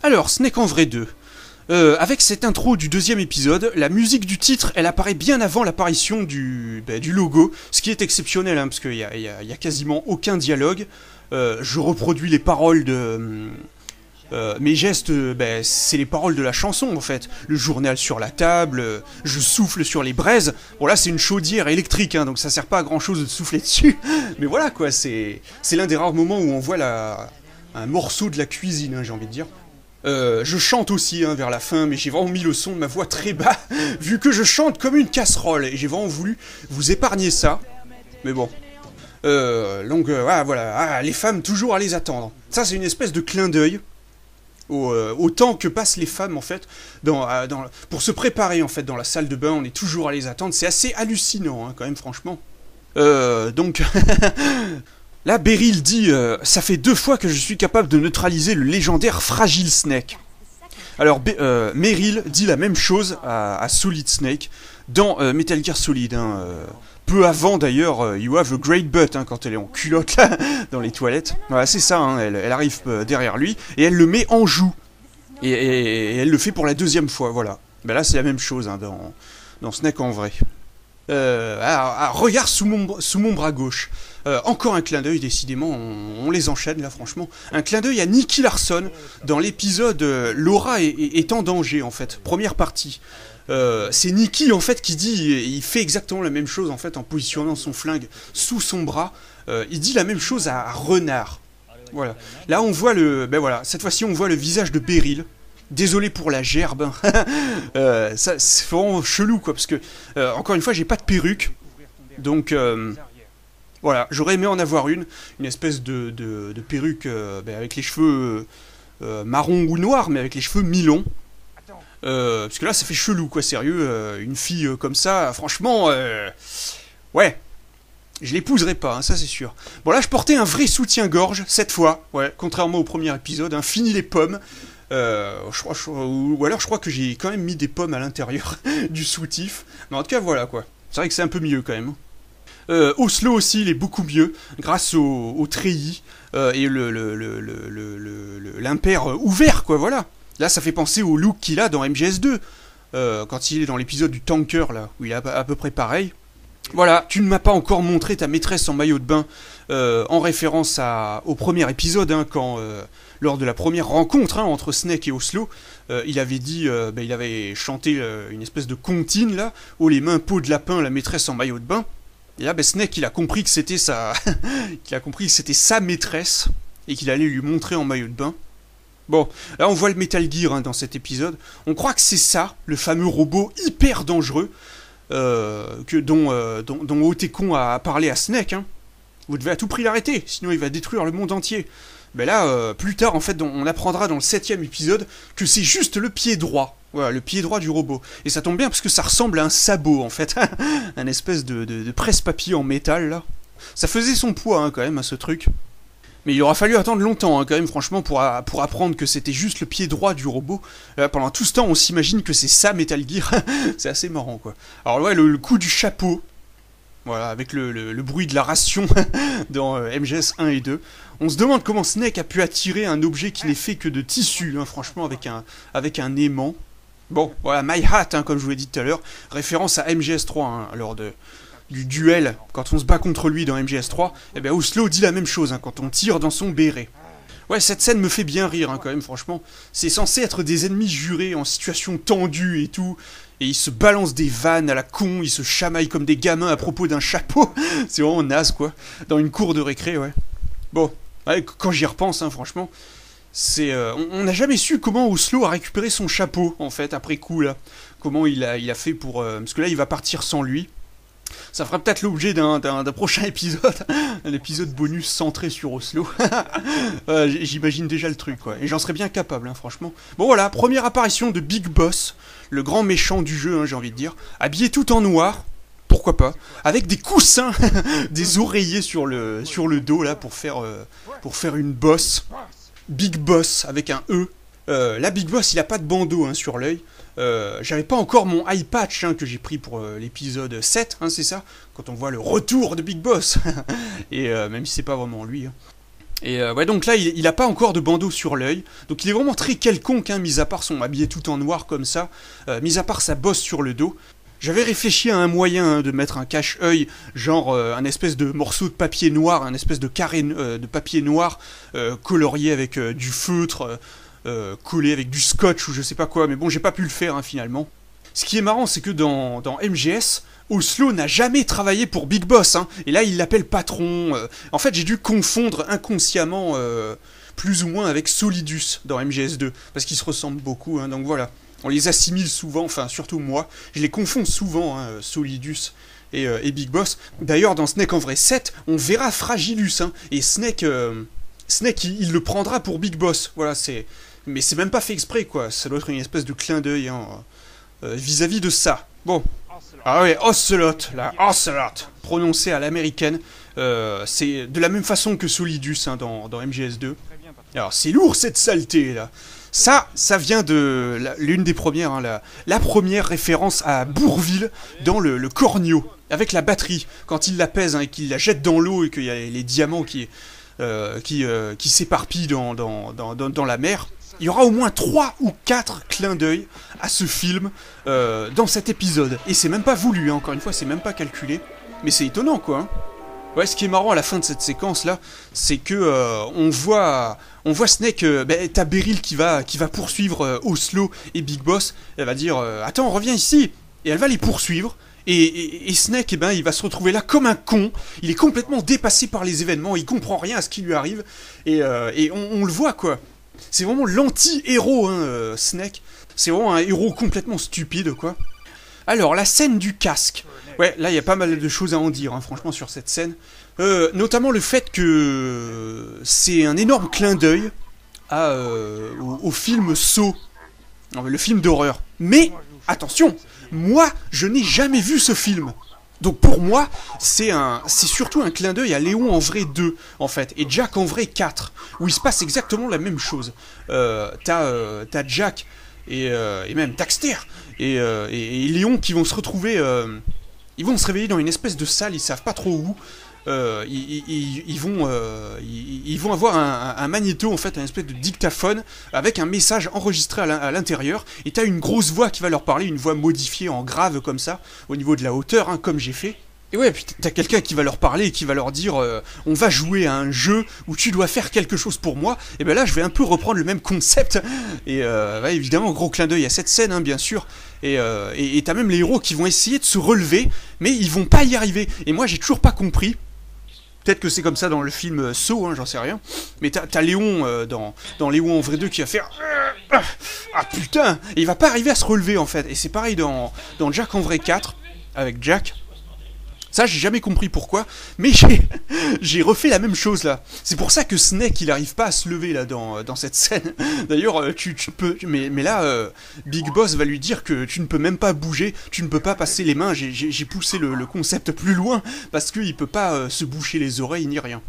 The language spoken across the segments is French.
Alors, Snake en vrai 2. Avec cette intro du deuxième épisode, la musique du titre, elle apparaît bien avant l'apparition du logo, ce qui est exceptionnel, hein, parce qu'il y a quasiment aucun dialogue. Je reproduis les paroles de... mes gestes, c'est les paroles de la chanson en fait. Le journal sur la table, je souffle sur les braises. Bon là c'est une chaudière électrique, hein, donc ça sert pas à grand chose de souffler dessus. Mais voilà quoi, c'est l'un des rares moments où on voit un morceau de la cuisine, hein, j'ai envie de dire. Je chante aussi hein, vers la fin, mais j'ai vraiment mis le son de ma voix très bas, vu que je chante comme une casserole, et j'ai vraiment voulu vous épargner ça. Mais bon. Donc voilà, les femmes toujours à les attendre. Ça c'est une espèce de clin d'œil au temps que passent les femmes en fait pour se préparer en fait dans la salle de bain. On est toujours à les attendre, c'est assez hallucinant hein, quand même franchement. Donc là Beryl dit ça fait 2 fois que je suis capable de neutraliser le légendaire Fragile Snake. Alors Meryl dit la même chose à Solid Snake dans Metal Gear Solid hein, peu avant d'ailleurs, You Have a Great Butt, hein, quand elle est en culotte là, dans les toilettes. Voilà, c'est ça, hein, elle arrive derrière lui, et elle le met en joue. Et elle le fait pour la 2e fois, voilà. Ben là, c'est la même chose hein, dans Snake en vrai. Regarde sous mon bras gauche. Encore un clin d'œil, décidément, on les enchaîne là, franchement. Un clin d'œil à Nicky Larson dans l'épisode Laura est en danger, en fait. Première partie. C'est Nicky en fait qui dit, il fait exactement la même chose en fait en positionnant son flingue sous son bras. Il dit la même chose à Renard. Voilà. Là on voit cette fois-ci on voit le visage de Beryl. Désolé pour la gerbe. Ça c'est vraiment chelou quoi parce que encore une fois j'ai pas de perruque. Donc voilà, j'aurais aimé en avoir une espèce de perruque avec les cheveux marron ou noirs mais avec les cheveux mi-longs. Parce que là ça fait chelou quoi, sérieux, une fille comme ça, franchement, ouais, je l'épouserai pas, hein, ça c'est sûr. Bon là je portais un vrai soutien-gorge, cette fois, ouais, contrairement au premier épisode, hein, fini les pommes, ou alors je crois que j'ai quand même mis des pommes à l'intérieur du soutif, mais en tout cas voilà quoi, c'est vrai que c'est un peu mieux quand même. Oslo aussi il est beaucoup mieux, grâce au treillis, et l'impair ouvert quoi, voilà. Là, ça fait penser au look qu'il a dans MGS2, quand il est dans l'épisode du tanker, là, où il est à peu près pareil. Voilà, tu ne m'as pas encore montré ta maîtresse en maillot de bain, en référence au premier épisode, hein, quand, lors de la première rencontre hein, entre Snake et Oslo, il avait dit, il avait chanté une espèce de comptine, là, haut les mains, peau de lapin, la maîtresse en maillot de bain. Et là, Snake, il a compris que c'était sa maîtresse, et qu'il allait lui montrer en maillot de bain. Bon, là on voit le Metal Gear hein, dans cet épisode. On croit que c'est ça, le fameux robot hyper dangereux dont Otekon a parlé à Snake. Hein. Vous devez à tout prix l'arrêter, sinon il va détruire le monde entier. Ben là, plus tard en fait, on apprendra dans le 7e épisode que c'est juste le pied droit. Voilà, le pied droit du robot. Et ça tombe bien parce que ça ressemble à un sabot en fait. Un espèce de presse-papier en métal là. Ça faisait son poids hein, quand même à ce truc. Mais il aura fallu attendre longtemps, hein, quand même, franchement, pour apprendre que c'était juste le pied droit du robot. Pendant tout ce temps, on s'imagine que c'est ça, Metal Gear. C'est assez marrant, quoi. Alors, ouais, le coup du chapeau. Voilà, avec le bruit de la ration dans MGS 1 et 2. On se demande comment Snake a pu attirer un objet qui n'est fait que de tissu, hein, franchement, avec un aimant. Bon, voilà, My Hat, hein, comme je vous l'ai dit tout à l'heure. Référence à MGS 3, hein, lors du duel, quand on se bat contre lui dans MGS3, et bien Oslo dit la même chose hein, quand on tire dans son béret. Ouais, cette scène me fait bien rire hein, quand même, franchement. C'est censé être des ennemis jurés en situation tendue et tout, et ils se balancent des vannes à la con, ils se chamaillent comme des gamins à propos d'un chapeau. C'est vraiment naze quoi, dans une cour de récré, ouais. Bon, ouais, quand j'y repense, hein, franchement, on n'a jamais su comment Oslo a récupéré son chapeau, en fait, après coup, là. Comment il a fait pour... parce que là, il va partir sans lui. Ça fera peut-être l'objet d'un prochain épisode, un épisode bonus centré sur Oslo. J'imagine déjà le truc, quoi. Et j'en serais bien capable, hein, franchement. Bon voilà, première apparition de Big Boss, le grand méchant du jeu, hein, j'ai envie de dire. Habillé tout en noir, pourquoi pas, avec des coussins, des oreillers sur le dos, là, pour faire une bosse. Big Boss, avec un E. Là, Big Boss, il a pas de bandeau hein, sur l'œil. J'avais pas encore mon eye patch hein, que j'ai pris pour l'épisode 7, hein, c'est ça, quand on voit le retour de Big Boss. Et même si c'est pas vraiment lui. Hein. Et ouais, donc là, il a pas encore de bandeau sur l'œil. Donc il est vraiment très quelconque, hein, mis à part son habillé tout en noir comme ça. Mis à part sa bosse sur le dos. J'avais réfléchi à un moyen, hein, de mettre un cache-œil, genre un espèce de morceau de papier noir, un espèce de carré de papier noir, colorié avec du feutre, collé avec du scotch ou je sais pas quoi. Mais bon, j'ai pas pu le faire, hein, finalement. Ce qui est marrant, c'est que dans MGS, Oslo n'a jamais travaillé pour Big Boss, hein, et là il l'appelle patron. En fait, j'ai dû confondre inconsciemment, plus ou moins, avec Solidus dans MGS2, parce qu'ils se ressemblent beaucoup, hein, donc voilà. On les assimile souvent, enfin surtout moi, je les confonds souvent, hein, Solidus et Big Boss. D'ailleurs, dans Snake en vrai 7, on verra Fragilus, hein, et Snake, il le prendra pour Big Boss, voilà, c'est... Mais c'est même pas fait exprès, quoi, ça doit être une espèce de clin d'œil, hein, vis-à-vis de ça. Bon. Ah ouais, Ocelot, là, Ocelot, prononcé à l'américaine, c'est de la même façon que Solidus, hein, dans MGS2. Alors, c'est lourd cette saleté, là. Ça vient de l'une des premières, hein, la première référence à Bourvil dans le Cornio, avec la batterie, quand il la pèse, hein, et qu'il la jette dans l'eau et qu'il y a les diamants qui s'éparpillent dans la mer. Il y aura au moins 3 ou 4 clins d'œil à ce film dans cet épisode. Et c'est même pas voulu, hein, encore une fois, c'est même pas calculé. Mais c'est étonnant, quoi. Hein. Ouais, ce qui est marrant à la fin de cette séquence-là, c'est que on voit Snake, t'as Beryl qui va poursuivre Oslo et Big Boss. Elle va dire attends, reviens ici. Et elle va les poursuivre. Et Snake, il va se retrouver là comme un con. Il est complètement dépassé par les événements. Il comprend rien à ce qui lui arrive. Et on le voit, quoi. C'est vraiment l'anti-héros, hein, Snake. C'est vraiment un héros complètement stupide, quoi. Alors, la scène du casque. Ouais, là, il y a pas mal de choses à en dire, hein, franchement, sur cette scène. Notamment le fait que c'est un énorme clin d'œil au film Saw. Le film d'horreur. Mais, attention, moi, je n'ai jamais vu ce film. Donc pour moi, c'est surtout un clin d'œil à Léon en vrai 2, en fait, et Jack en vrai 4, où il se passe exactement la même chose. T'as Jack et même Daxter et Léon qui vont se retrouver, ils vont se réveiller dans une espèce de salle, ils savent pas trop où. Ils vont avoir un magnéto, en fait, un espèce de dictaphone avec un message enregistré à l'intérieur, et t'as une grosse voix qui va leur parler, une voix modifiée en grave comme ça, au niveau de la hauteur, hein, comme j'ai fait. Et ouais, puis t'as quelqu'un qui va leur parler et qui va leur dire on va jouer à un jeu où tu dois faire quelque chose pour moi. Et ben là, je vais un peu reprendre le même concept. Et ouais, évidemment, gros clin d'œil à cette scène, hein, bien sûr. Et t'as même les héros qui vont essayer de se relever, mais ils vont pas y arriver. Et moi, j'ai toujours pas compris. Peut-être que c'est comme ça dans le film Saw, hein, j'en sais rien. Mais t'as Léon dans Léon en vrai 2 qui va faire ah putain. Et il va pas arriver à se relever, en fait. Et c'est pareil dans Jack en vrai 4 avec Jack. Ça, j'ai jamais compris pourquoi, mais j'ai refait la même chose là. C'est pour ça que Snake, il arrive pas à se lever là dans cette scène. D'ailleurs, tu peux, mais là, Big Boss va lui dire que tu ne peux même pas bouger, tu ne peux pas passer les mains. J'ai poussé le concept plus loin parce qu'il peut pas se boucher les oreilles ni rien.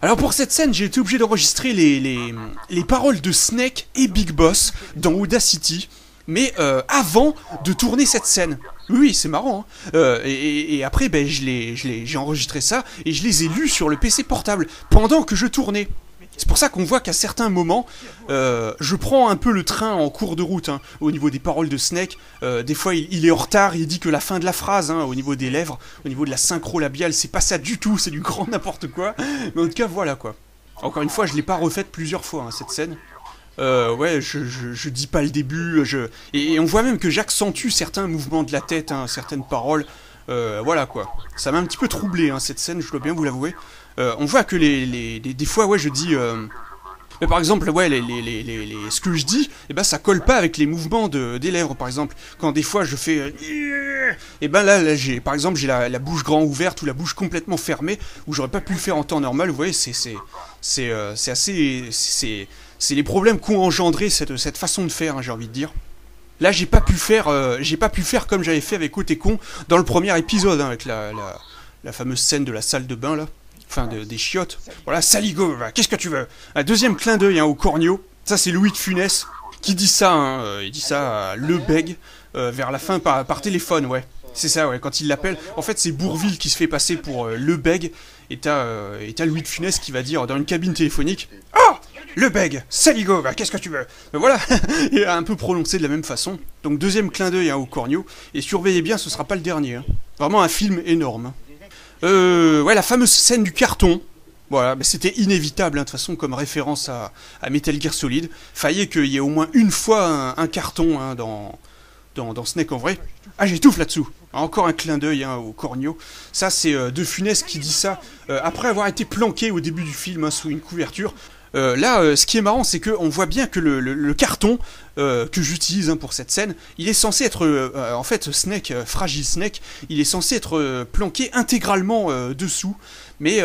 Alors pour cette scène, j'ai été obligé d'enregistrer les paroles de Snake et Big Boss dans Audacity, mais avant de tourner cette scène. Oui, c'est marrant. Hein. Et après, j'ai enregistré ça et je les ai lus sur le PC portable pendant que je tournais. C'est pour ça qu'on voit qu'à certains moments, je prends un peu le train en cours de route, hein, au niveau des paroles de Snake. Des fois, il est en retard, il dit que la fin de la phrase, hein, au niveau des lèvres, au niveau de la synchro labiale, c'est pas ça du tout, c'est du grand n'importe quoi. Mais en tout cas, voilà quoi. Encore une fois, je l'ai pas refaite plusieurs fois, hein, cette scène. Ouais, je dis pas le début, et on voit même que j'accentue certains mouvements de la tête, hein, certaines paroles, voilà quoi. Ça m'a un petit peu troublé, hein, cette scène, je dois bien vous l'avouer. On voit que des fois, ouais, je dis... mais par exemple, ouais, ce que je dis, eh ben, ça colle pas avec les mouvements des lèvres, par exemple. Quand des fois je fais... et ben là par exemple, j'ai la bouche grand ouverte ou la bouche complètement fermée, où j'aurais pas pu le faire en temps normal, vous voyez, c'est assez... C'est les problèmes qu'ont engendré cette façon de faire, hein, j'ai envie de dire. Là, j'ai pas pu faire comme j'avais fait avec Otekon dans le premier épisode, hein, avec la fameuse scène de la salle de bain, là. Enfin, des chiottes. Voilà, Saligo, qu'est-ce que tu veux? Un deuxième clin d'œil, hein, au Cornio. Ça, c'est Louis de Funès qui dit ça, hein, il dit ça à Le Beg, vers la fin, par téléphone, ouais. C'est ça, ouais, quand il l'appelle. En fait, c'est Bourvil qui se fait passer pour Le Beg, Et t'as Louis de Funès qui va dire dans une cabine téléphonique « Oh, le beg, saligo, bah, qu'est-ce que tu veux ?» Ben voilà, il a un peu prononcé de la même façon. Donc deuxième clin d'œil au Cornio, et surveillez bien, ce sera pas le dernier. Hein. Vraiment un film énorme. Ouais, la fameuse scène du carton. Voilà, bah, c'était inévitable, hein, de toute façon, comme référence à Metal Gear Solid. Fallait qu'il y ait au moins une fois un carton hein, dans Snake en vrai. Ah, j'étouffe là-dessous. Encore un clin d'œil hein, au Cornio. Ça, c'est De Funès qui dit ça après avoir été planqué au début du film hein, sous une couverture. Ce qui est marrant, c'est qu'on voit bien que le carton que j'utilise hein, pour cette scène, il est censé être, en fait, Snake, Fragile Snake, il est censé être planqué intégralement dessous, mais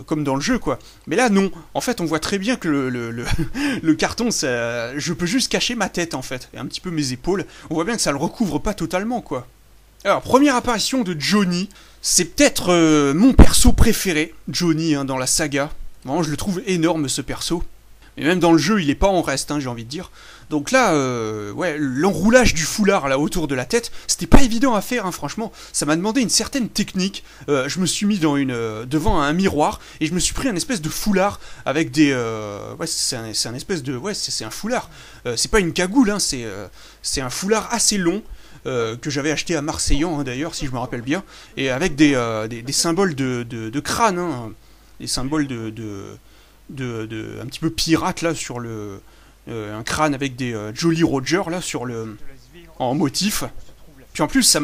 comme dans le jeu, quoi. Mais là, non. En fait, on voit très bien que le carton, ça, je peux juste cacher ma tête, en fait, et un petit peu mes épaules. On voit bien que ça le recouvre pas totalement, quoi. Alors, première apparition de Johnny, c'est peut-être mon perso préféré, Johnny, hein, dans la saga. Vraiment, je le trouve énorme, ce perso. Et même dans le jeu, il est pas en reste, hein, j'ai envie de dire. Donc là, ouais, l'enroulage du foulard là autour de la tête, c'était pas évident à faire, hein, franchement. Ça m'a demandé une certaine technique. Je me suis mis devant un miroir et je me suis pris un espèce de foulard avec des... ouais, c'est un espèce de... Ouais, c'est un foulard. C'est pas une cagoule, hein, c'est un foulard assez long. Que j'avais acheté à Marseillan, hein, d'ailleurs, si je me rappelle bien. Et avec des symboles de crâne, hein, des symboles un petit peu pirate là sur un crâne avec des Jolly Roger là en motif. Puis en plus ça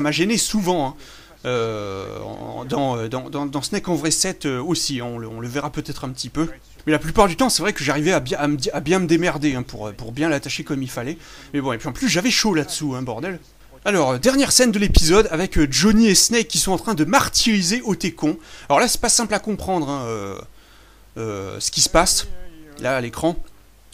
m'a gêné souvent hein, dans Snake en vrai 7 aussi, on le verra peut-être un petit peu. Mais la plupart du temps c'est vrai que j'arrivais à bien me démerder hein, pour bien l'attacher comme il fallait. Mais bon, et puis en plus j'avais chaud là-dessous, hein, bordel. Alors, dernière scène de l'épisode avec Johnny et Snake qui sont en train de martyriser Otekon. Alors là, c'est pas simple à comprendre hein, ce qui se passe, là à l'écran.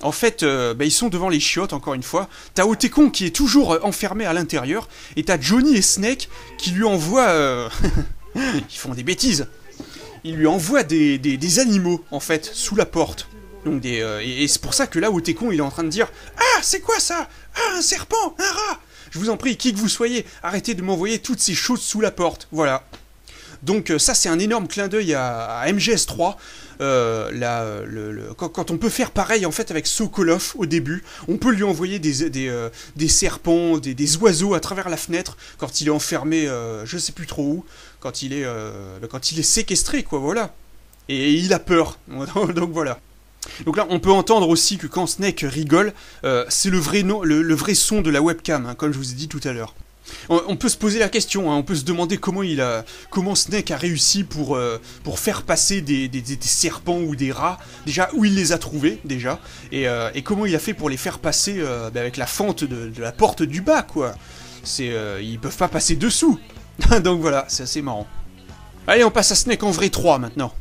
En fait, ils sont devant les chiottes, encore une fois. T'as Otekon qui est toujours enfermé à l'intérieur, et t'as Johnny et Snake qui lui envoient... ils font des bêtises. Ils lui envoient des animaux, en fait, sous la porte. Donc et c'est pour ça que là, Otekon, il est en train de dire « Ah, c'est quoi ça? Ah, un serpent, un rat !» Je vous en prie, qui que vous soyez, arrêtez de m'envoyer toutes ces choses sous la porte. Voilà. Donc ça, c'est un énorme clin d'œil à MGS3. Quand on peut faire pareil en fait avec Sokolov au début, on peut lui envoyer des serpents, des oiseaux à travers la fenêtre quand il est enfermé, je sais plus trop où, quand il est séquestré, quoi, voilà. Et il a peur. Donc voilà. Donc là, on peut entendre aussi que quand Snake rigole, c'est le vrai son de la webcam, hein, comme je vous ai dit tout à l'heure. On peut se poser la question, hein, on peut se demander comment Snake a réussi pour faire passer des serpents ou des rats, déjà où il les a trouvés, déjà, et comment il a fait pour les faire passer avec la fente de la porte du bas, quoi. Ils peuvent pas passer dessous. Donc voilà, c'est assez marrant. Allez, on passe à Snake en vrai 3 maintenant.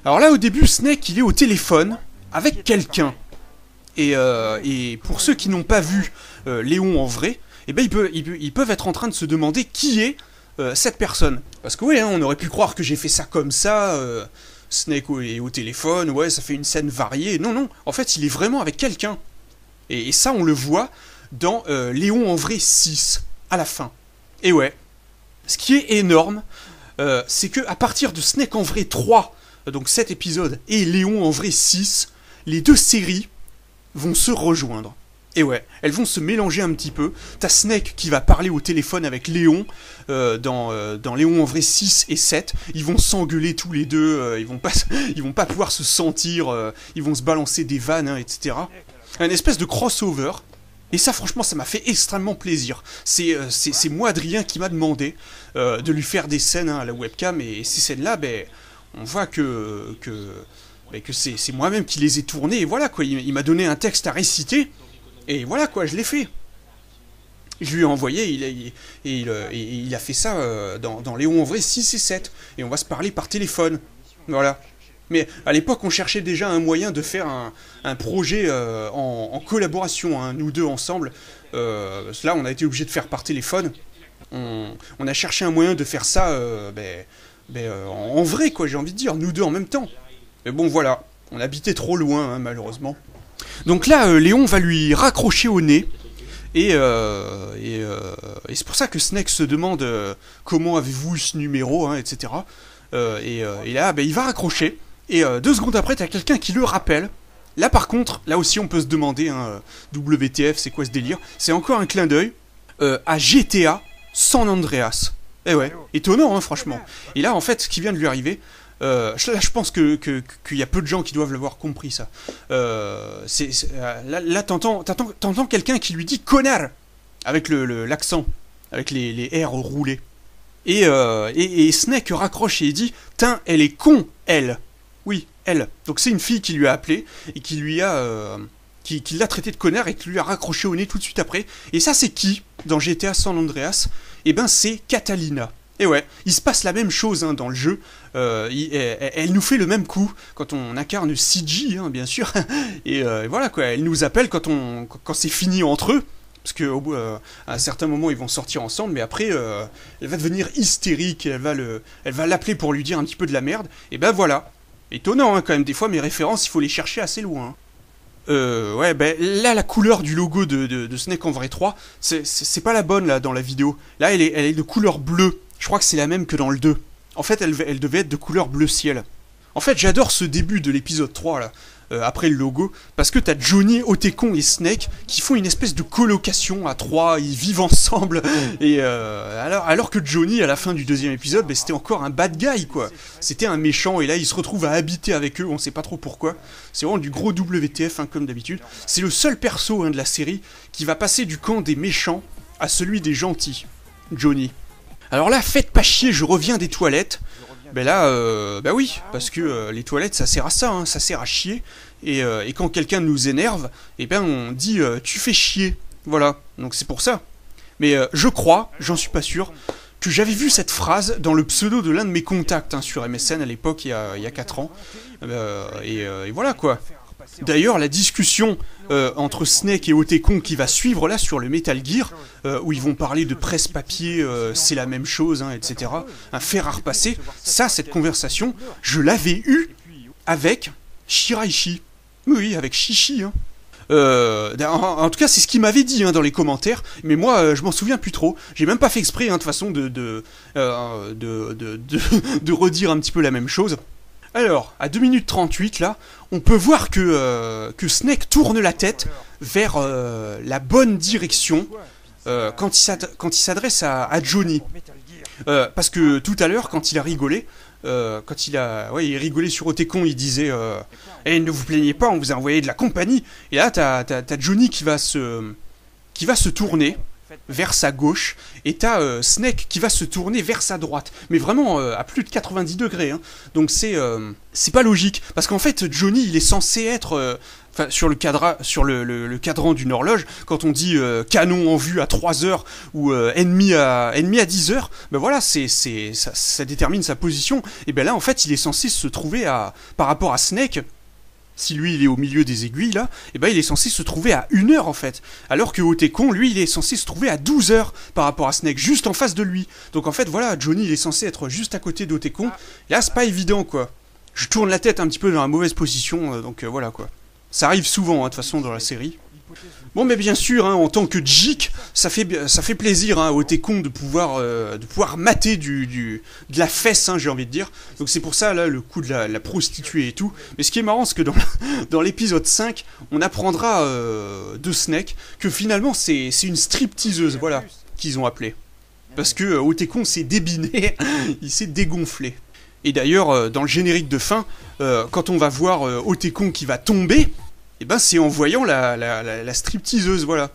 Alors là, au début, Snake, il est au téléphone avec quelqu'un. Et pour ceux qui n'ont pas vu Léon en vrai, eh ben ils peuvent être en train de se demander qui est cette personne. Parce que oui, hein, on aurait pu croire que j'ai fait ça comme ça, Snake est au téléphone, ouais, ça fait une scène variée. Non, non, en fait, il est vraiment avec quelqu'un. Et ça, on le voit dans Léon en vrai 6, à la fin. Et ouais, ce qui est énorme, c'est que à partir de Snake en vrai 3, donc 7 épisodes, et Léon en vrai 6, les deux séries vont se rejoindre. Et ouais, elles vont se mélanger un petit peu. T'as Snake qui va parler au téléphone avec Léon dans Léon en vrai 6 et 7. Ils vont s'engueuler tous les deux, ils vont pas pouvoir se sentir, ils vont se balancer des vannes, hein, etc. Un espèce de crossover. Et ça, franchement, ça m'a fait extrêmement plaisir. C'est moi, Adrien, qui m'a demandé de lui faire des scènes hein, à la webcam. Et ces scènes-là, on voit que c'est moi-même qui les ai tournées. Et voilà, quoi, il m'a donné un texte à réciter. Et voilà, quoi, je l'ai fait. Je lui ai envoyé, il a fait ça dans Léon en vrai 6 et 7. Et on va se parler par téléphone. Voilà. Mais à l'époque, on cherchait déjà un moyen de faire un projet en collaboration, hein, nous deux ensemble. Là, on a été obligé de faire par téléphone. On a cherché un moyen de faire ça en vrai, quoi, j'ai envie de dire, nous deux en même temps. Mais bon, voilà, on habitait trop loin, hein, malheureusement. Donc là, Léon va lui raccrocher au nez. Et c'est pour ça que Snake se demande comment avez-vous eu ce numéro, hein, etc. Et là, il va raccrocher. Et 2 secondes après, t'as quelqu'un qui le rappelle. Là par contre, là aussi on peut se demander, hein, WTF, c'est quoi ce délire? C'est encore un clin d'œil à GTA San Andreas. Eh ouais, étonnant hein, franchement. Et là en fait, ce qui vient de lui arriver, là je pense qu'il y a peu de gens qui doivent l'avoir compris ça. Là t'entends quelqu'un qui lui dit connard avec l'accent, avec les R roulés. Et Snake raccroche et il dit tain, elle est con, elle. Oui, elle. Donc c'est une fille qui lui a appelé et qui lui a qui l'a traité de connard et qui lui a raccroché au nez tout de suite après. Et ça c'est qui dans GTA San Andreas? Eh ben c'est Catalina. Et ouais, il se passe la même chose hein, dans le jeu. Elle nous fait le même coup quand on incarne CG, hein, bien sûr. Et voilà quoi, elle nous appelle quand c'est fini entre eux. Parce qu'à un certain moment ils vont sortir ensemble, mais après elle va devenir hystérique, elle va l'appeler pour lui dire un petit peu de la merde. Et ben voilà. Étonnant hein, quand même, des fois mes références il faut les chercher assez loin. Ouais, là la couleur du logo de Snake en vrai 3, c'est pas la bonne là dans la vidéo. Là elle est de couleur bleue, je crois que c'est la même que dans le 2. En fait elle devait être de couleur bleu ciel. En fait j'adore ce début de l'épisode 3 là. Après le logo, parce que t'as Johnny, Otekon et Snake qui font une espèce de colocation à 3, ils vivent ensemble, et alors que Johnny, à la fin du 2e épisode, c'était encore un bad guy, quoi. C'était un méchant, et là il se retrouve à habiter avec eux, on sait pas trop pourquoi. C'est vraiment du gros WTF, hein, comme d'habitude. C'est le seul perso hein, de la série qui va passer du camp des méchants à celui des gentils, Johnny. Alors là, faites pas chier, je reviens des toilettes. Ben là, bah oui, parce que les toilettes ça sert à ça, hein, ça sert à chier, et quand quelqu'un nous énerve, et ben on dit tu fais chier, voilà, donc c'est pour ça. Mais je crois, j'en suis pas sûr, que j'avais vu cette phrase dans le pseudo de l'un de mes contacts hein, sur MSN à l'époque, il y a 4 ans, et voilà quoi. D'ailleurs, la discussion entre Snake et Otekon qui va suivre là sur le Metal Gear, où ils vont parler de presse-papier, c'est la même chose, hein, etc. Un fer à repasser. Ça, cette conversation, je l'avais eue avec Shiraishi. Oui, avec Shishi. Hein. En tout cas, c'est ce qu'il m'avait dit hein, dans les commentaires, mais moi, je m'en souviens plus trop. J'ai même pas fait exprès, hein, de toute façon, de redire un petit peu la même chose. Alors, à 2 minutes 38, là, on peut voir que Snake tourne la tête vers la bonne direction quand il s'adresse à Johnny. Parce que tout à l'heure, quand il a rigolé, il rigolait sur Otekon, il disait eh, ne vous plaignez pas, on vous a envoyé de la compagnie. Et là, t'as Johnny qui va se tourner vers sa gauche, et t'as Snake qui va se tourner vers sa droite, mais vraiment à plus de 90 degrés, hein. Donc c'est pas logique, parce qu'en fait Johnny il est censé être sur le cadran d'une horloge, quand on dit canon en vue à 3 heures ou ennemi à 10 heures, ben voilà, ça détermine sa position, et ben là en fait il est censé se trouver par rapport à Snake. Si lui il est au milieu des aiguilles là, et ben il est censé se trouver à 1 heure en fait. Alors que Otekon, lui, il est censé se trouver à 12 heures par rapport à Snake, juste en face de lui. Donc en fait voilà, Johnny il est censé être juste à côté d'Otekon. Et là c'est pas évident quoi. Je tourne la tête un petit peu dans la mauvaise position, donc voilà quoi. Ça arrive souvent hein, de toute façon dans la série. Bon mais bien sûr, hein, en tant que Jik, ça fait plaisir hein, à Otekon de pouvoir mater de la fesse, hein, j'ai envie de dire. Donc c'est pour ça là le coup de la prostituée et tout. Mais ce qui est marrant, c'est que dans l'épisode 5, on apprendra de Snake que finalement c'est une stripteaseuse, voilà, qu'ils ont appelé. Parce que Otekon s'est débiné, il s'est dégonflé. Et d'ailleurs, dans le générique de fin, quand on va voir Otekon qui va tomber, et ben c'est en voyant la stripteaseuse, voilà.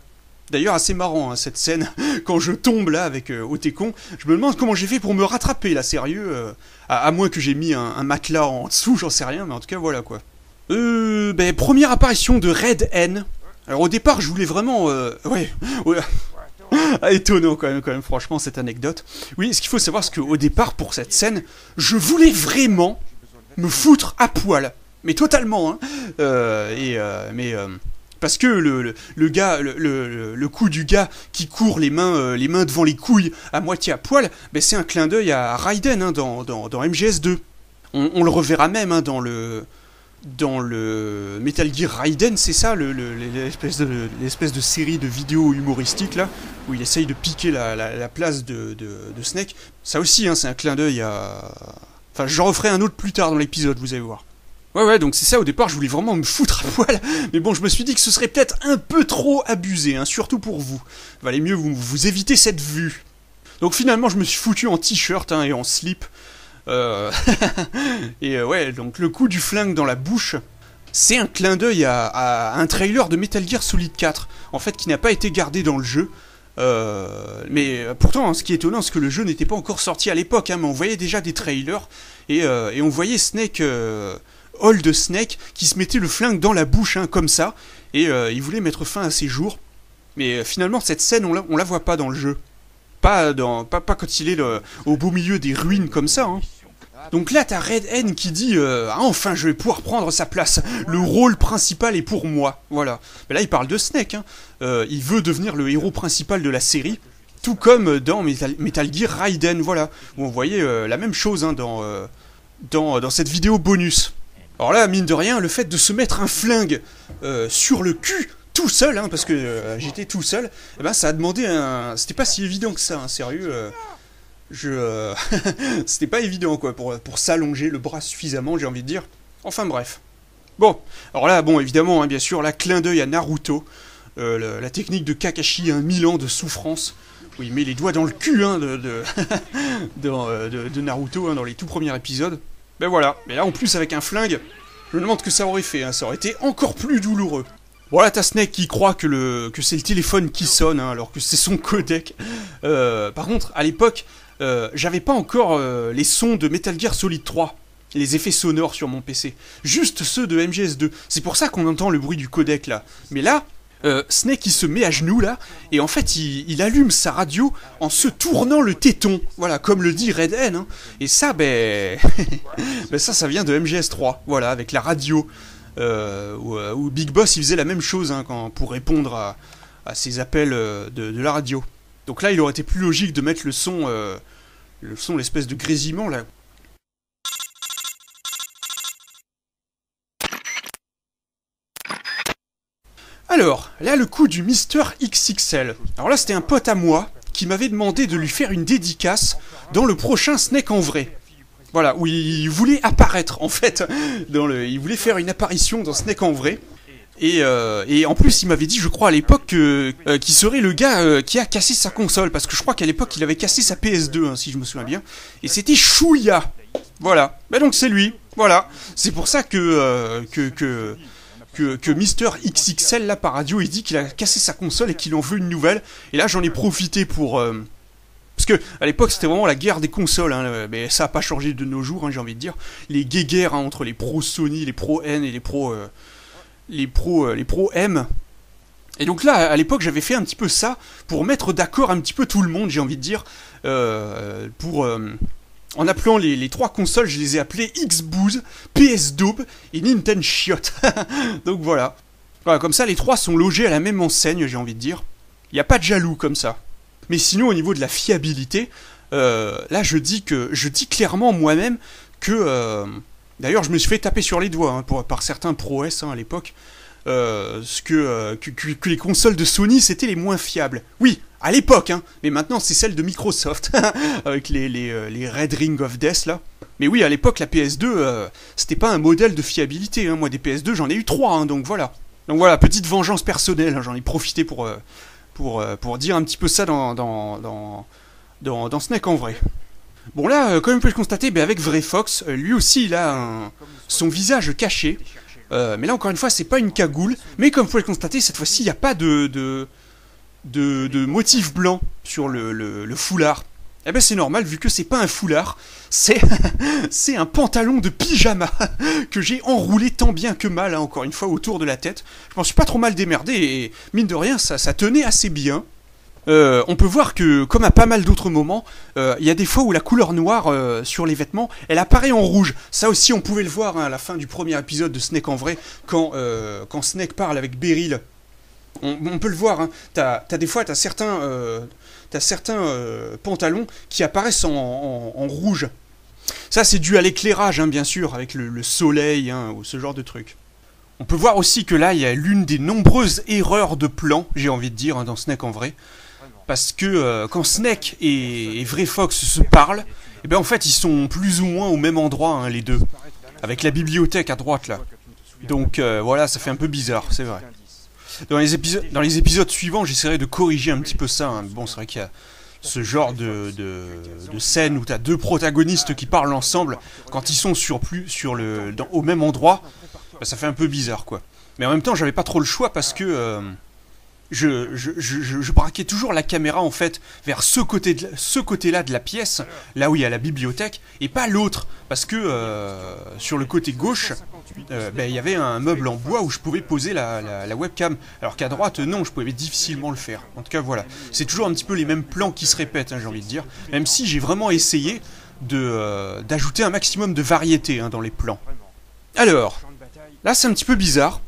D'ailleurs, assez marrant hein, cette scène, quand je tombe là avec Otekon, je me demande comment j'ai fait pour me rattraper là, sérieux, à moins que j'ai mis un matelas en dessous, j'en sais rien, mais en tout cas voilà quoi. Première apparition de Red N. Alors au départ, je voulais vraiment... ouais. Étonnant quand même, franchement, cette anecdote. Oui, ce qu'il faut savoir, c'est qu'au départ, pour cette scène, je voulais vraiment me foutre à poil. Mais totalement, hein. Parce que le coup du gars qui court les mains devant les couilles à moitié à poil, c'est un clin d'œil à Raiden hein, dans MGS2. On le reverra même hein, dans le Metal Gear Raiden, c'est ça, l'espèce de série de vidéos humoristiques là, où il essaye de piquer la place de Snake. Ça aussi, hein, c'est un clin d'œil Enfin, j'en referai un autre plus tard dans l'épisode, vous allez voir. Ouais, donc c'est ça, au départ, je voulais vraiment me foutre à poil, mais bon, je me suis dit que ce serait peut-être un peu trop abusé, hein, surtout pour vous. Valait mieux vous éviter cette vue. Donc finalement, je me suis foutu en t-shirt et en slip. Ouais, donc le coup du flingue dans la bouche, c'est un clin d'œil à un trailer de Metal Gear Solid 4, en fait, qui n'a pas été gardé dans le jeu. Mais pourtant, hein, ce qui est étonnant, c'est que le jeu n'était pas encore sorti à l'époque, hein, mais on voyait déjà des trailers, et on voyait Snake, Old Snake, qui se mettait le flingue dans la bouche, hein, comme ça, et il voulait mettre fin à ses jours. Mais finalement, cette scène, on la voit pas dans le jeu. Pas quand il est au beau milieu des ruines comme ça, hein. Donc là, t'as Red N qui dit ah, enfin, je vais pouvoir prendre sa place. Le rôle principal est pour moi. Voilà. Mais là, il parle de Snake. Hein. Il veut devenir le héros principal de la série. Tout comme dans Metal Gear Raiden. Voilà. Où on voyait la même chose hein, dans cette vidéo bonus. Alors là, mine de rien, le fait de se mettre un flingue sur le cul tout seul, hein, parce que j'étais tout seul, eh ben, ça a demandé un... C'était pas si évident que ça, hein, sérieux. C'était pas évident quoi pour s'allonger le bras suffisamment, j'ai envie de dire. Enfin bref. Bon, alors là, bon évidemment, hein, bien sûr, là, clin d'œil à Naruto, la technique de Kakashi, hein, 1000 ans de souffrance, où il met les doigts dans le cul hein, de Naruto, hein, dans les tout premiers épisodes. Ben voilà, mais là en plus avec un flingue, je me demande ce que ça aurait fait, hein, ça aurait été encore plus douloureux. Voilà, t'as Snake qui croit que c'est le téléphone qui sonne, hein, alors que c'est son codec. Par contre, à l'époque, j'avais pas encore les sons de Metal Gear Solid 3, les effets sonores sur mon PC. Juste ceux de MGS2. C'est pour ça qu'on entend le bruit du codec, là. Mais là, Snake, il se met à genoux, là, et en fait, il allume sa radio en se tournant le téton. Voilà, comme le dit Red N. Hein. Et ça, ben... ça vient de MGS3, voilà, avec la radio. Où Big Boss il faisait la même chose hein, pour répondre à ces appels de la radio. Donc là il aurait été plus logique de mettre le son l'espèce de grésillement là. Alors, là le coup du Mister XXL. Alors là c'était un pote à moi qui m'avait demandé de lui faire une dédicace dans le prochain Snake en vrai. Voilà, où il voulait apparaître, en fait. Il voulait faire une apparition dans Snake en vrai. Et en plus, il m'avait dit, je crois, à l'époque, qu'il serait le gars qui a cassé sa console. Parce que je crois qu'à l'époque, il avait cassé sa PS2, hein, si je me souviens bien. Et c'était Chouya. Voilà. Ben donc, c'est lui. Voilà. C'est pour ça que Mister XXL, là, par radio, il dit qu'il a cassé sa console et qu'il en veut une nouvelle. Et là, j'en ai profité pour... Parce que à l'époque c'était vraiment la guerre des consoles, hein, mais ça n'a pas changé de nos jours, hein, j'ai envie de dire. Les guéguerres hein, entre les pros Sony, les pros N et les pros M. Et donc là, à l'époque, j'avais fait un petit peu ça pour mettre d'accord un petit peu tout le monde, j'ai envie de dire. En appelant les trois consoles, je les ai appelées Xbox, PS-Daube et Nintendo Chiot. Donc voilà. Voilà. Comme ça, les trois sont logés à la même enseigne, j'ai envie de dire. Il n'y a pas de jaloux comme ça. Mais sinon, au niveau de la fiabilité, là, je dis clairement moi-même que... D'ailleurs, je me suis fait taper sur les doigts hein, par certains pros hein, à l'époque, que les consoles de Sony, c'était les moins fiables. Oui, à l'époque, hein, mais maintenant, c'est celle de Microsoft, avec les Red Ring of Death, là. Mais oui, à l'époque, la PS2, c'était pas un modèle de fiabilité. Hein. Moi, des PS2, j'en ai eu 3, hein, donc voilà. Donc voilà, petite vengeance personnelle, hein, j'en ai profité pour dire un petit peu ça dans Snake en vrai. Bon là, comme on peut le constater, avec VRayFox, lui aussi il a son visage caché. Mais là encore une fois, c'est pas une cagoule. Mais comme vous pouvez le constater, cette fois-ci, il n'y a pas de motif blanc sur le foulard. Eh ben c'est normal, vu que c'est pas un foulard, c'est un pantalon de pyjama que j'ai enroulé tant bien que mal, hein, encore une fois, autour de la tête. Je m'en suis pas trop mal démerdé et mine de rien, ça tenait assez bien. On peut voir que, comme à pas mal d'autres moments, il y a des fois où la couleur noire sur les vêtements, elle apparaît en rouge. Ça aussi, on pouvait le voir hein, à la fin du premier épisode de Snake en vrai, quand Snake parle avec Beryl. On peut le voir, hein. Des fois, t'as certains pantalons qui apparaissent en rouge. Ça, c'est dû à l'éclairage, hein, bien sûr, avec le soleil, hein, ou ce genre de truc. On peut voir aussi que là, il y a l'une des nombreuses erreurs de plan, j'ai envie de dire, hein, dans Snake en vrai. Parce que quand Snake et VRayFox se parlent, Et ben en fait, ils sont plus ou moins au même endroit, hein, les deux. Avec la bibliothèque à droite, là. Donc voilà, ça fait un peu bizarre, c'est vrai. Dans les épisodes suivants, j'essaierai de corriger un petit peu ça. Hein. Bon, c'est vrai qu'il y a ce genre de scène où tu as deux protagonistes qui parlent ensemble, quand ils sont au même endroit, bah, ça fait un peu bizarre, quoi. Mais en même temps, j'avais pas trop le choix parce que je braquais toujours la caméra en fait vers ce côté-là de la pièce, là où il y a la bibliothèque, et pas l'autre, parce que sur le côté gauche, il y avait un meuble en bois où je pouvais poser la webcam, alors qu'à droite, non, je pouvais difficilement le faire. En tout cas, voilà. C'est toujours un petit peu les mêmes plans qui se répètent, hein, j'ai envie de dire, même si j'ai vraiment essayé d'ajouter un maximum de variété, hein, dans les plans. Alors, là c'est un petit peu bizarre,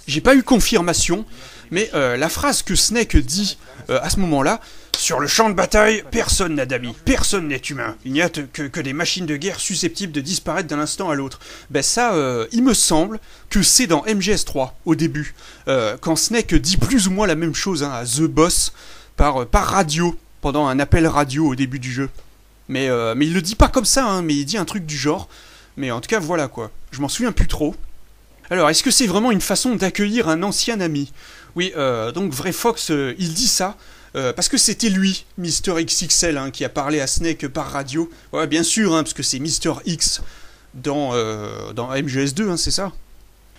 j'ai pas eu confirmation, mais la phrase que Snake dit à ce moment-là, sur le champ de bataille, personne n'a d'amis, personne n'est humain, il n'y a que des machines de guerre susceptibles de disparaître d'un instant à l'autre. Ben ça, il me semble que c'est dans MGS3, au début, quand Snake dit plus ou moins la même chose, hein, à The Boss, par radio, pendant un appel radio au début du jeu. Mais il le dit pas comme ça, hein, mais il dit un truc du genre. Mais en tout cas, voilà quoi, je m'en souviens plus trop. Alors, est-ce que c'est vraiment une façon d'accueillir un ancien ami? Oui, donc VrayFox, il dit ça, parce que c'était lui, Mister XXL, hein, qui a parlé à Snake par radio. Ouais, bien sûr, hein, parce que c'est Mister X dans MGS2, hein, c'est ça.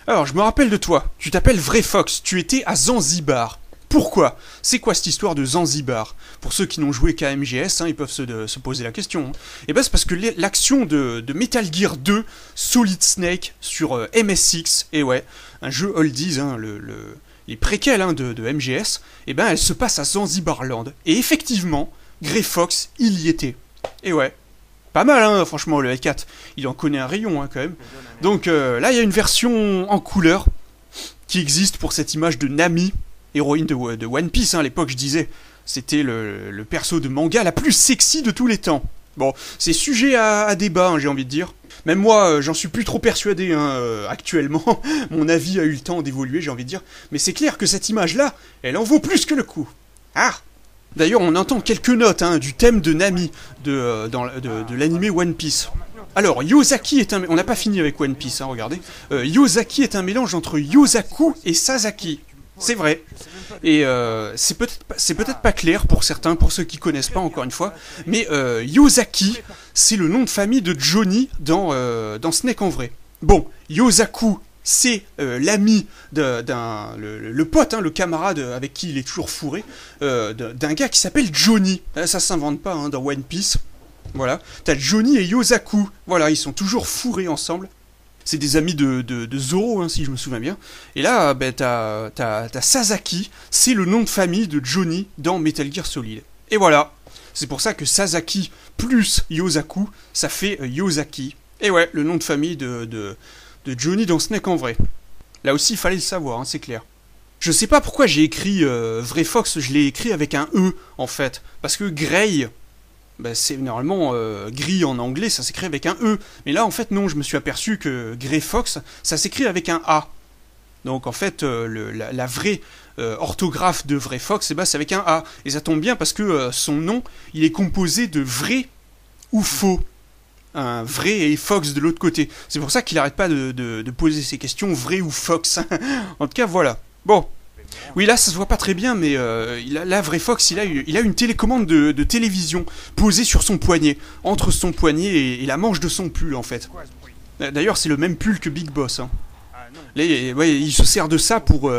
Alors, je me rappelle de toi, tu t'appelles VrayFox, tu étais à Zanzibar. Pourquoi? C'est quoi cette histoire de Zanzibar? Pour ceux qui n'ont joué qu'à MGS, hein, ils peuvent se poser la question. Hein. Et ben c'est parce que l'action de Metal Gear 2 Solid Snake sur MSX, et ouais, un jeu oldies, hein, les préquels, hein, de MGS, et ben elle se passe à Zanzibarland. Et effectivement, VrayFox, il y était. Et ouais, pas mal, hein, franchement, le L4, il en connaît un rayon, hein, quand même. Donc là, il y a une version en couleur qui existe pour cette image de Nami, héroïne de One Piece, hein, à l'époque je disais, c'était le perso de manga la plus sexy de tous les temps. Bon, c'est sujet à débat, hein, j'ai envie de dire. Même moi, j'en suis plus trop persuadé, hein, actuellement. Mon avis a eu le temps d'évoluer, j'ai envie de dire. Mais c'est clair que cette image-là, elle en vaut plus que le coup. Ah! D'ailleurs, on entend quelques notes, hein, du thème de Nami de l'anime One Piece. Alors, Yozaki est un... On n'a pas fini avec One Piece, hein, regardez. Yozaki est un mélange entre Yosaku et Sasaki. C'est vrai. Et c'est peut-être pas clair pour certains, pour ceux qui connaissent pas, encore une fois, mais Yozaki, c'est le nom de famille de Johnny dans Snake en vrai. Bon, Yosaku, c'est l'ami le pote, hein, le camarade avec qui il est toujours fourré, d'un gars qui s'appelle Johnny. Ça s'invente pas, hein, dans One Piece. Voilà, t'as Johnny et Yosaku, voilà, ils sont toujours fourrés ensemble. C'est des amis de Zoro, hein, si je me souviens bien. Et là, ben, t'as Sasaki, c'est le nom de famille de Johnny dans Metal Gear Solid. Et voilà, c'est pour ça que Sasaki plus Yosaku, ça fait Yozaki. Et ouais, le nom de famille de Johnny dans Snake en vrai. Là aussi, il fallait le savoir, hein, c'est clair. Je sais pas pourquoi j'ai écrit VrayFox, je l'ai écrit avec un E, en fait. Parce que Gray... Ben c'est normalement gris en anglais, ça s'écrit avec un E. Mais là, en fait, non, je me suis aperçu que VrayFox, ça s'écrit avec un A. Donc, en fait, la vraie orthographe de VrayFox, ben, c'est avec un A. Et ça tombe bien parce que son nom, il est composé de vrai ou faux. Un vrai et Fox de l'autre côté. C'est pour ça qu'il n'arrête pas de poser ces questions, vrai ou Fox. En tout cas, voilà. Bon. Oui, là, ça se voit pas très bien, mais là, VrayFox, il a une télécommande de télévision posée sur son poignet, entre son poignet et la manche de son pull, en fait. D'ailleurs, c'est le même pull que Big Boss. Hein. Là, ouais, il se sert de ça pour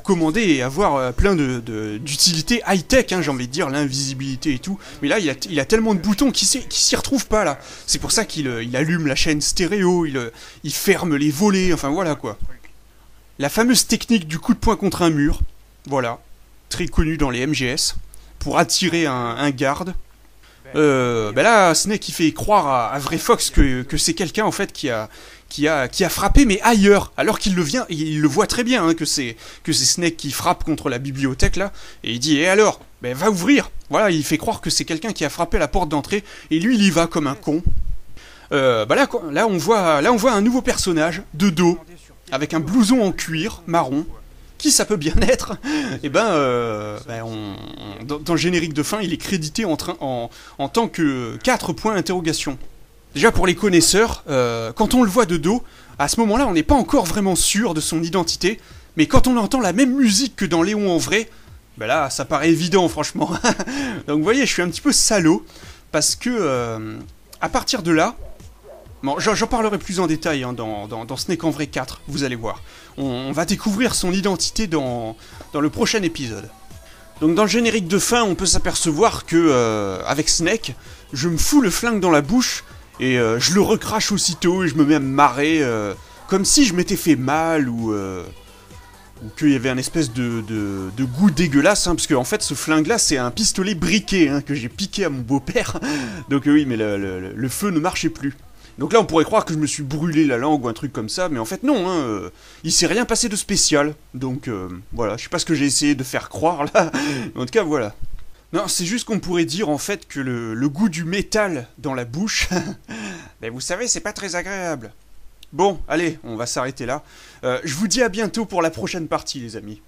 commander et avoir plein d'utilités high-tech, hein, j'ai envie de dire, l'invisibilité et tout. Mais là, il a tellement de boutons qu'il s'y retrouve pas, là. C'est pour ça qu'il allume la chaîne stéréo, il ferme les volets, enfin voilà, quoi. La fameuse technique du coup de poing contre un mur, voilà, très connue dans les MGS, pour attirer un garde. Ben là, Snake il fait croire à VrayFox que c'est quelqu'un en fait qui a frappé, mais ailleurs, alors qu'il le voit très bien, hein, que c'est Snake qui frappe contre la bibliothèque là, et il dit et alors, ben va ouvrir. Voilà, il fait croire que c'est quelqu'un qui a frappé la porte d'entrée, et lui il y va comme un con. Ben là on voit un nouveau personnage de dos, avec un blouson en cuir marron, qui ça peut bien être? Et dans le générique de fin, il est crédité en tant que 4 points d'interrogation. Déjà pour les connaisseurs, quand on le voit de dos, à ce moment-là, on n'est pas encore vraiment sûr de son identité, mais quand on entend la même musique que dans Léon en vrai, ben là, ça paraît évident, franchement. Donc vous voyez, je suis un petit peu salaud, parce que à partir de là, bon, j'en parlerai plus en détail hein, dans Snake en vrai 4, vous allez voir. On va découvrir son identité dans le prochain épisode. Donc dans le générique de fin, on peut s'apercevoir que, avec Snake, je me fous le flingue dans la bouche, et je le recrache aussitôt, et je me mets à me marrer, comme si je m'étais fait mal, ou qu'il y avait un espèce de goût dégueulasse, hein, parce qu'en fait ce flingue-là c'est un pistolet briquet hein, que j'ai piqué à mon beau-père, donc oui, mais le feu ne marchait plus. Donc là on pourrait croire que je me suis brûlé la langue ou un truc comme ça, mais en fait non, hein, il s'est rien passé de spécial, donc voilà, je sais pas ce que j'ai essayé de faire croire là, mais en tout cas voilà. Non, c'est juste qu'on pourrait dire en fait que le goût du métal dans la bouche, ben vous savez c'est pas très agréable. Bon, allez, on va s'arrêter là. Je vous dis à bientôt pour la prochaine partie, les amis.